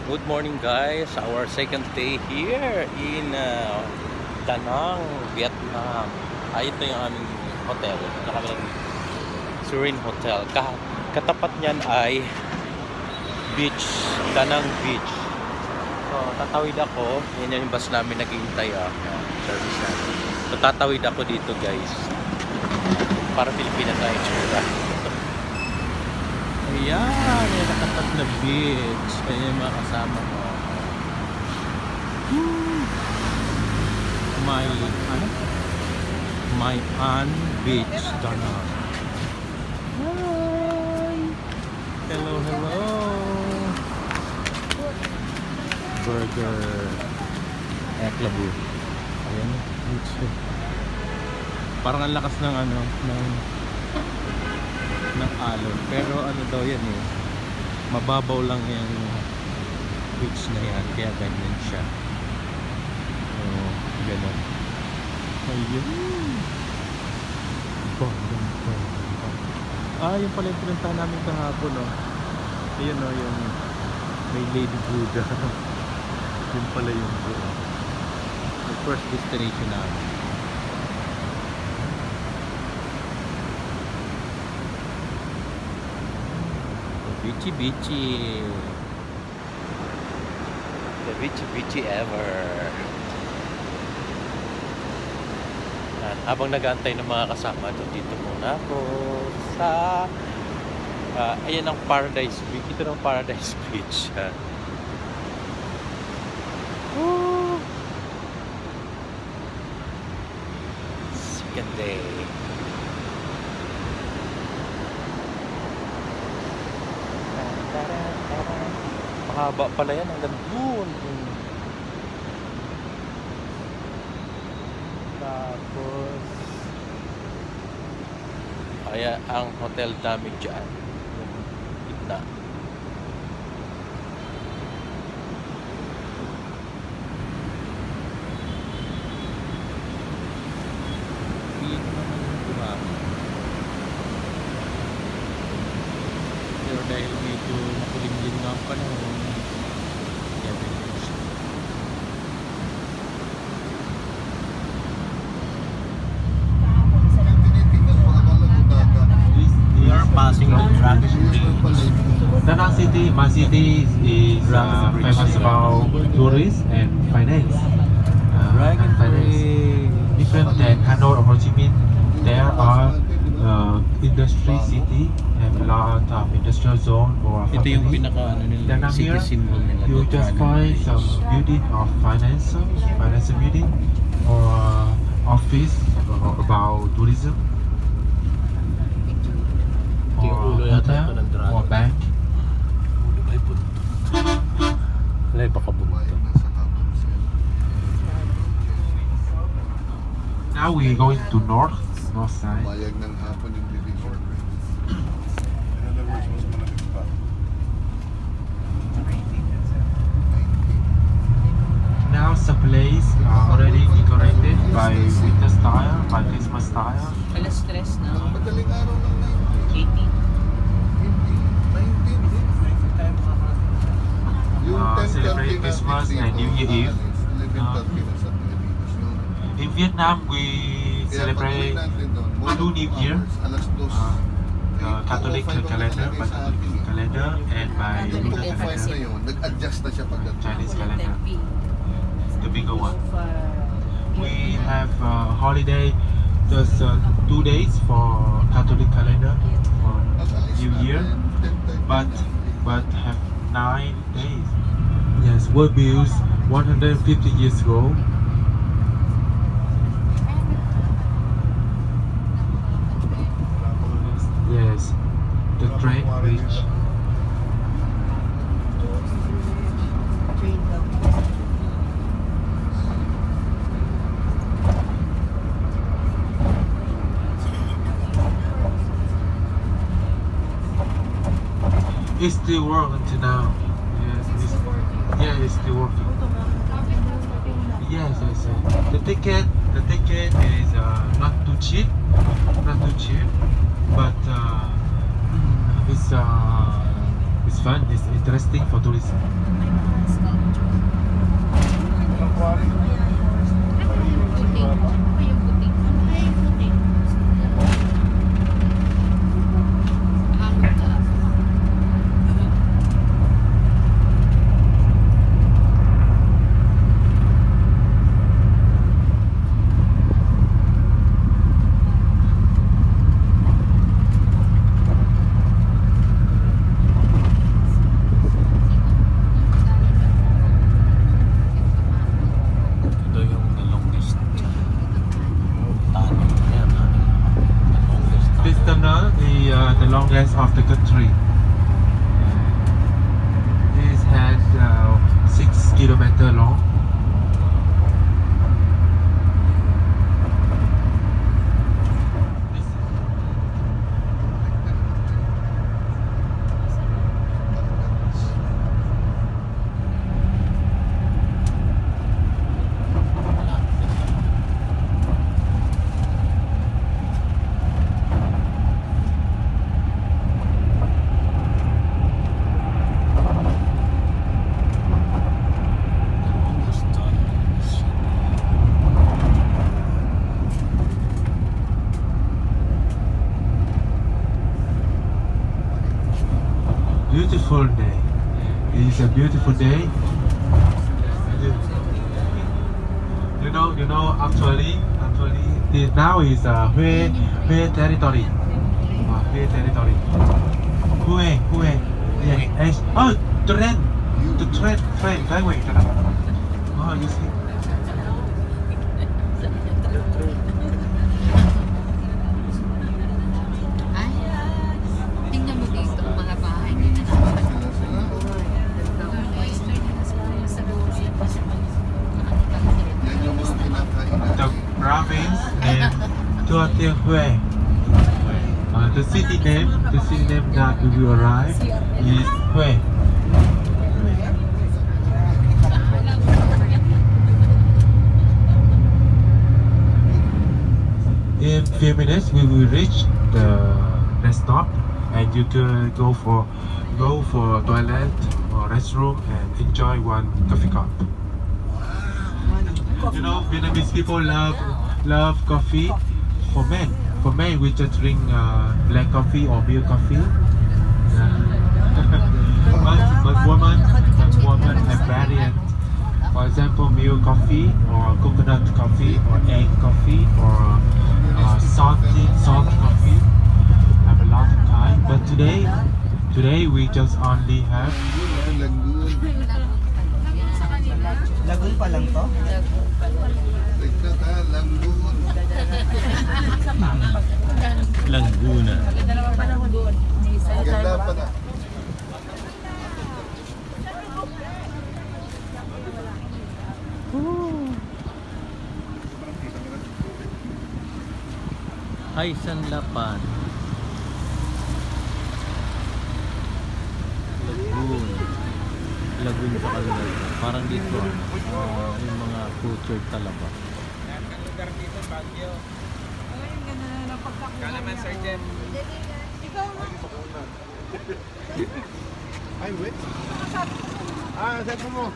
Good morning guys, our second day here in Da Nang, Vietnam. Ito yung aming hotel, nakamilang Surin Hotel. Katapat niyan ay beach, Da Nang Beach. So tatawid ako, yan yung bus namin naghihintay service namin. So tatawid ako dito guys, para Pilipinas tayo tsura. Ayan, may nakatat na beach. Kaya yung mga kasama ko. My An Beach, Da Nang. Hi! Hello, hello! Burger. Eklabu. Ayan, beach. Parang ang lakas ng ng alon, pero ano daw yan mababaw lang yung beach na yan, kaya ganyan siya. So gano'n. Ayun, yung pala yung pinuntahan namin kahapon ayun yung may Lady Buddha. Yun pala yung first destination namin. Beachy beachy. The beachy ever. At habang nag-aantay ng mga kasama dito muna ako sa ayan ang Paradise Beach. Ito ng Paradise Beach. Second day. Mahaba pala yan hanggang doon. Tapos kaya ang hotel namin dyan yung gitna. Dito naman yung tumama. Pero dahil medyo makulimlim na ang panahon, passing the Dragon Bridge. Da Nang City, my city is famous about tourism and finance. Dragon Bridge. Different than Hanoi or Ho Chi Minh, there are industry city and a lot of industrial zone or Ito yung factory. pinaka nila, city Here, symbol nila. you just find some building of finance building or office about tourism. Or hotel or bank. Wala, baka bumito. Now we going to north side. Bayag ng hapon yung division. In other words, mas malapit pa. Now the place already decorated by winter style, by Christmas style. Alas stress na. Madaling araw ng 18. 19. Yung 10:30 Celebrate na Christmas dito, and New Year Eve. 11:30 na sa Pilipinas yun. In Vietnam, we Kaya celebrate pag-uwi natin doon, we do New Year, alas 2. Catholic calendar, by Catholic calendar, and by Yung lunar 2:05 na calendar, yun, nag-adjust na siya pagdating. Chinese calendar, 10p. the bigger one. We have holiday just 2 days for Catholic calendar for New Year, but have 9 days. Yes, were built 150 years ago. Yes, the train bridge. It's still working until now. Yes, it's still working. Yes, the ticket is not too cheap, but it's fun. It's interesting for tourism. Ito yung the longest tunnel. Ayan, the longest This tunnel. tunnel, the longest of the country. This has 6 kilometers long. Beautiful day. It is a beautiful day. You know. Actually, now is Hue territory. Hue territory. Hue. Yeah. Oh, the train highway. Oh, you see. Ay, tingnan mo dito ang mga bahay nila na The province named Tuatehue. The city name that we will arrive is Hue. In few minutes we will reach the rest stop, and you can go for toilet or restroom and enjoy one coffee cup. You know, Vietnamese people love coffee. For men, we just drink black coffee or milk coffee. But women have variant. For example, milk coffee or coconut coffee or egg coffee or salty coffee. Have a lot of time. But today we just only have Lagoon pa lang to? Laguna. Ganda pa na. Ay, Sanlapan. Lagoon sa Caloocan. Parang dito, yung mga cultured talaba. Ay, wait. Cellphone mo.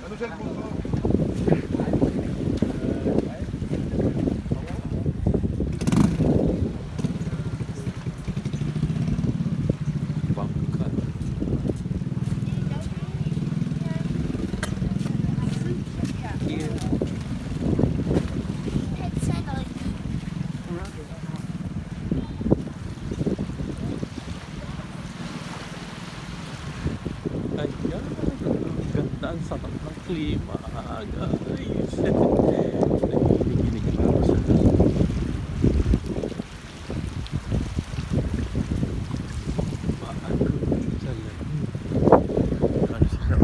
Ano cellphone mo? Bangka. Here. Ayan, ganda, ang sarap ng klima, guys. Nagiginig pa ako sa bago sa lagoon. Ano sila?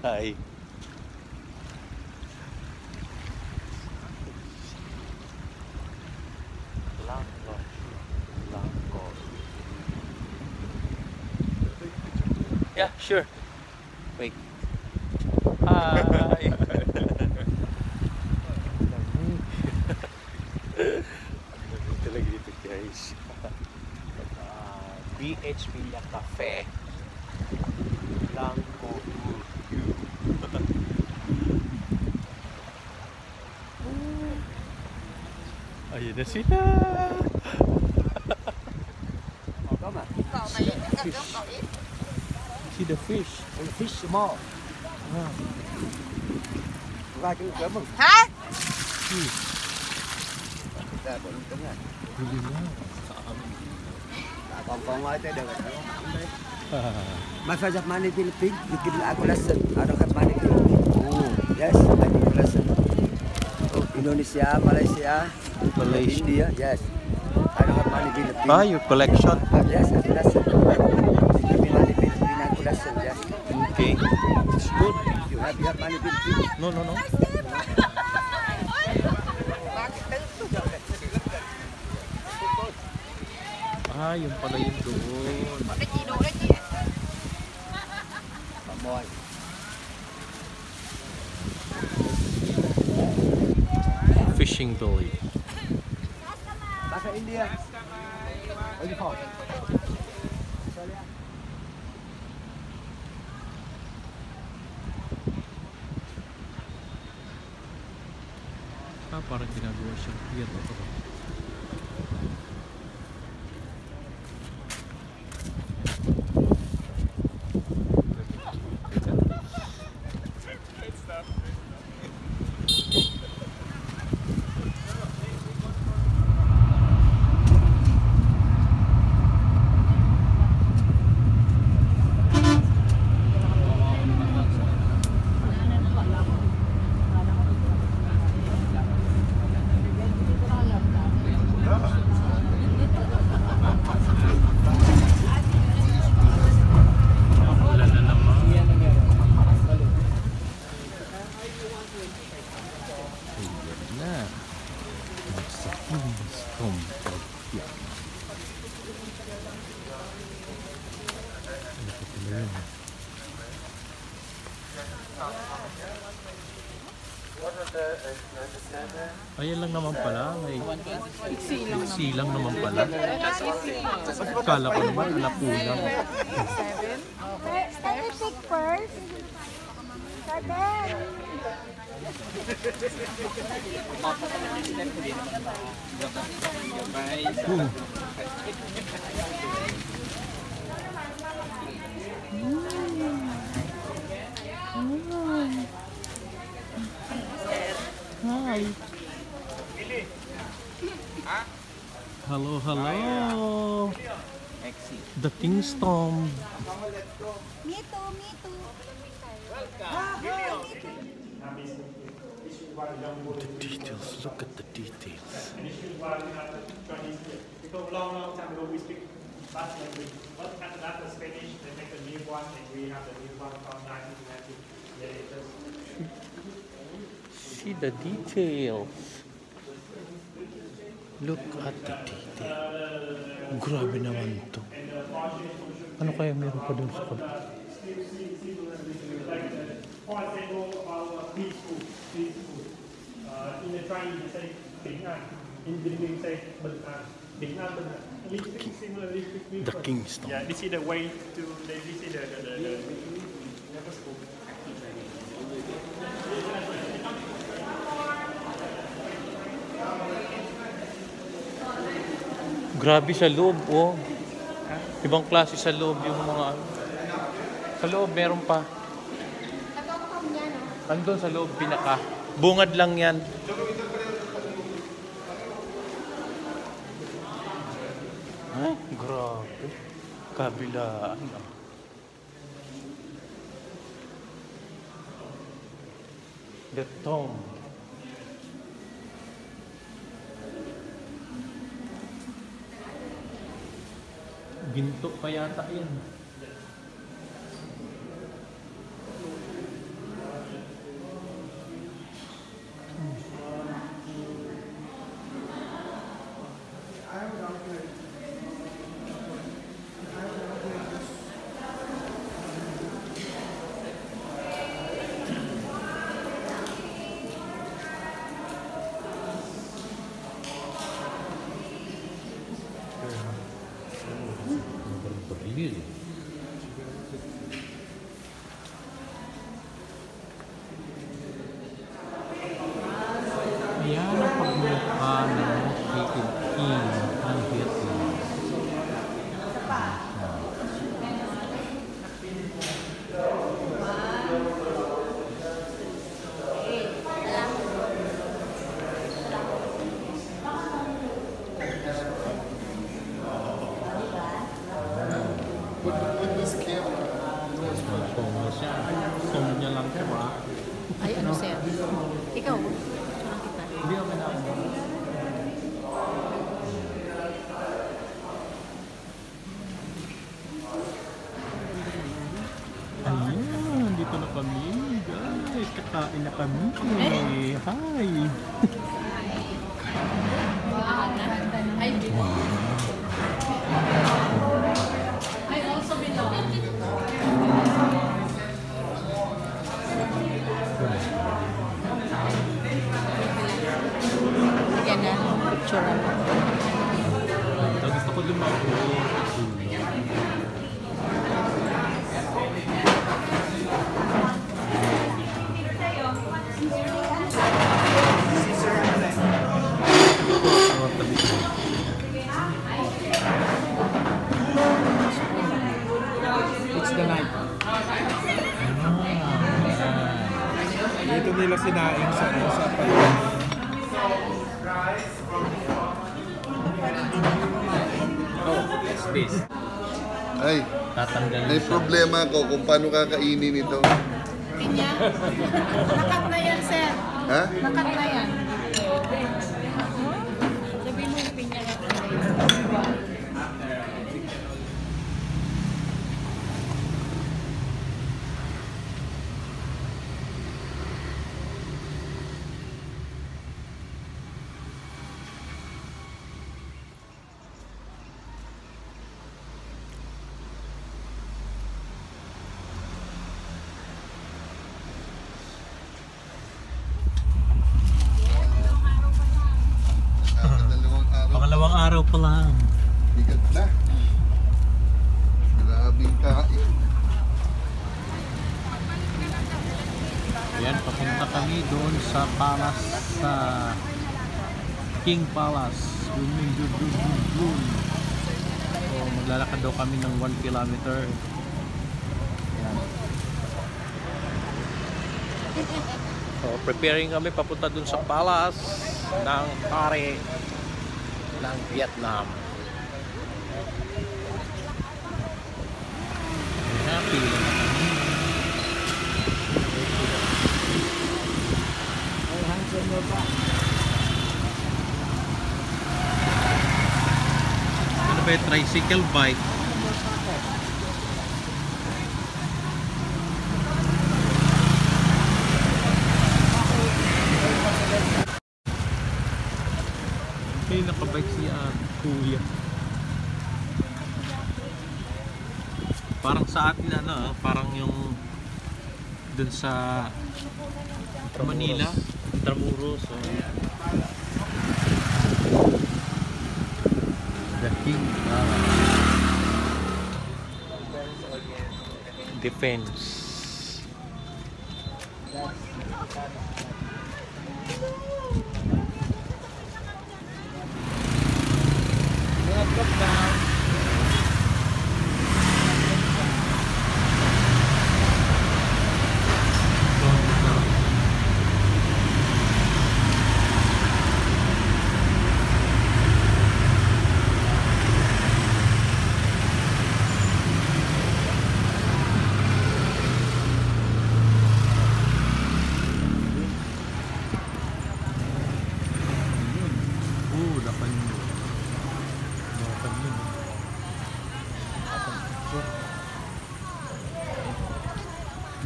Hi. Yeah, sure. Wait. Hi. Talaga dito guys. BH Villa Cafe. Langko. Ayun na sila. See the fish. Fish small. Ra chứ cỡ mừng. Hả? Đây bọn đúng rồi. Huli na. Còn ngoài tới đường này. My first of money Philippines, you give me a lesson. I don't have money Philippines. Oh. Yes, I give a lesson. Indonesia, Malaysia, Malaysia. India, yes. I don't have money Philippines. Ah, your collection. Yes, I have lesson. Give me money Philippines, I have lesson, yes. Okay. It's good. You have money Philippines. No, no, no. Ah, yun pala yun doon. Boy. Fishing belly. Back in India. Where you from? Ah, parang ginagawa siyang pier. Ito ba? Ayan lang naman pala. May iksi lang naman pala. Kala ko naman alapu lang. Study pick first. Study. Hi. Hello, hello. The Kingston. Me too, me too. The details. Look at the details. Because long time ago we speak Basque language, but after that the Spanish they make a new one, and we have the new one from 1990. See the details. Look at the detail. Grabe naman to. Ano kaya meron pa dun sa kabila? For example, about peaceful. In the Chinese you say 平安, in the English you say bình an. 平安, bình an. Similarly, The Kingston. yeah, this is the way to. This is the Grabe sa loob, oh. Ibang klase sa loob yung mga... Sa loob, meron pa. Andun sa loob, pinaka. Bungad lang yan. Ay, grabe. Kabilaan. The tomb. Ginto pa yata yan. Gusto niya lang siya. Ay, ano sir? Ikaw, tsura kita. Hindi ako na ako. Ayan, dito na kami. Guys, kakain na kami. Hi! I also belong. Yan na, picture na. Gusto ko lumako. It's the night. Dito nila sinaing sa pagkain. Oh, what's this? Ay, Tatanggalin may siya. problema ako kung paano kakainin ito. Pinya. Nakat na yan, sir. Ha? Nakat na yan. Sabi mo yung pinya na Dalawang araw. Pangalawang araw pa lang. Bigat na. Grabing kain. Ayan, papunta kami doon sa palace, sa King Palace. So, maglalakad daw kami ng 1 kilometer. Ayan. So, preparing kami papunta doon sa palace ng pare ng Vietnam. Happy na kami. Ano ba yung tricycle bike? Okay, nakabike siya, kuya. Parang sa atin ano, parang yung dun sa Manila, Intramuros. So. The King Defense.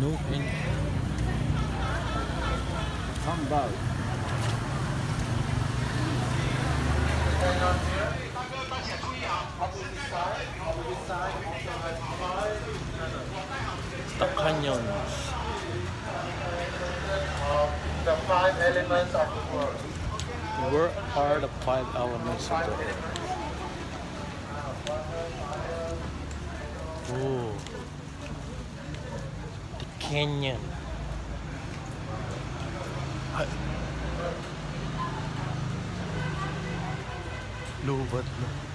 No and Hambal. the canyons. The 5 elements of the world. Where are the 5 elements of the world? Oh, the canyon. Lubat na.